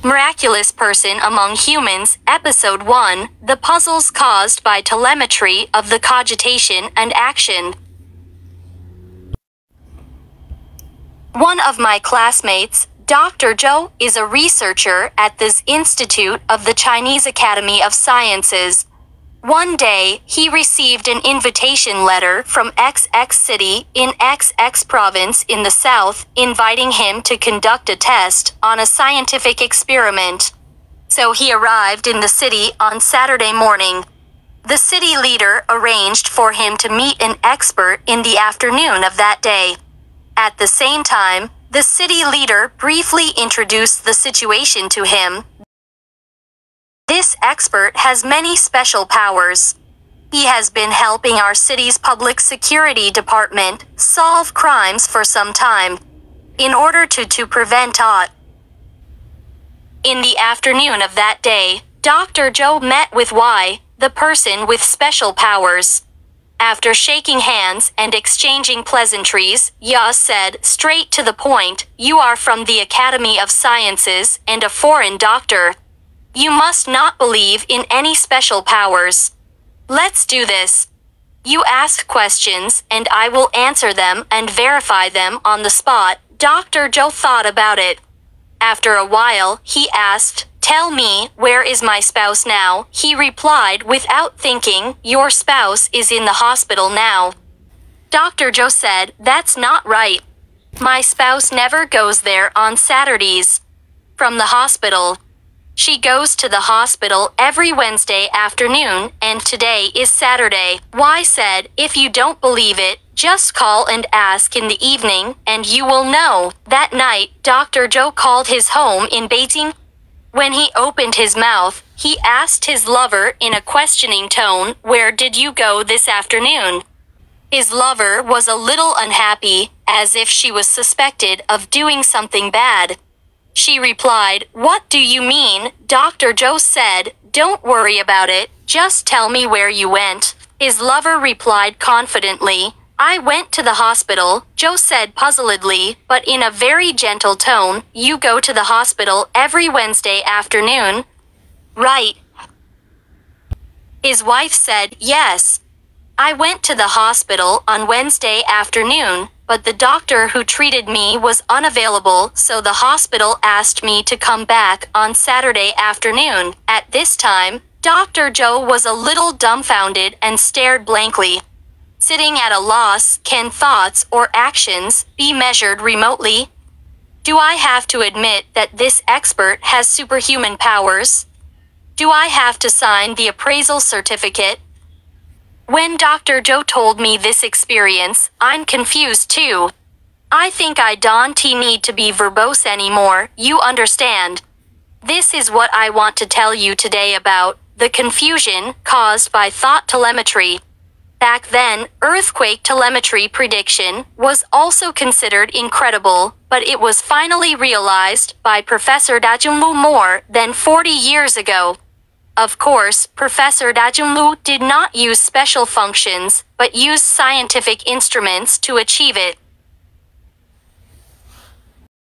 Miraculous Person Among Humans, Episode 1, The Puzzles Caused by Telemetry of the Cogitation and Action. One of my classmates, Dr. Zhou, is a researcher at this Institute of the Chinese Academy of Sciences. One day, he received an invitation letter from XX city in XX province in the south, inviting him to conduct a test on a scientific experiment. So he arrived in the city on Saturday morning. The city leader arranged for him to meet an expert in the afternoon of that day. At the same time, the city leader briefly introduced the situation to him. This expert has many special powers. He has been helping our city's public security department solve crimes for some time, in order to prevent it. In the afternoon of that day, Dr. Zhou met with Y, the person with special powers. After shaking hands and exchanging pleasantries, Ya said straight to the point, "You are from the Academy of Sciences and a foreign doctor. You must not believe in any special powers. Let's do this. You ask questions and I will answer them and verify them on the spot." Dr. Zhou thought about it. After a while, he asked, "Tell me, where is my spouse now?" He replied without thinking, "Your spouse is in the hospital now." Dr. Zhou said, "That's not right. My spouse never goes there on Saturdays. From the hospital. She goes to the hospital every Wednesday afternoon, and today is Saturday." Y said, "If you don't believe it, just call and ask in the evening, and you will know." That night, Dr. Zhou called his home in Beijing. When he opened his mouth, he asked his lover in a questioning tone, "Where did you go this afternoon?" His lover was a little unhappy, as if she was suspected of doing something bad. She replied, "What do you mean?" Dr. Zhou said, "Don't worry about it, just tell me where you went." His lover replied confidently, "I went to the hospital." Zhou said puzzledly, but in a very gentle tone, "You go to the hospital every Wednesday afternoon, right?" His wife said, "Yes. I went to the hospital on Wednesday afternoon, but the doctor who treated me was unavailable, so the hospital asked me to come back on Saturday afternoon." At this time, Dr. Zhou was a little dumbfounded and stared blankly. Sitting at a loss, can thoughts or actions be measured remotely? Do I have to admit that this expert has superhuman powers? Do I have to sign the appraisal certificate? When Dr. Zhou told me this experience, I'm confused too. I think I don't need to be verbose anymore, you understand. This is what I want to tell you today about the confusion caused by thought telemetry. Back then, earthquake telemetry prediction was also considered incredible, but it was finally realized by Professor Dajunlu more than 40 years ago. Of course, Professor Dajunlu did not use special functions, but used scientific instruments to achieve it.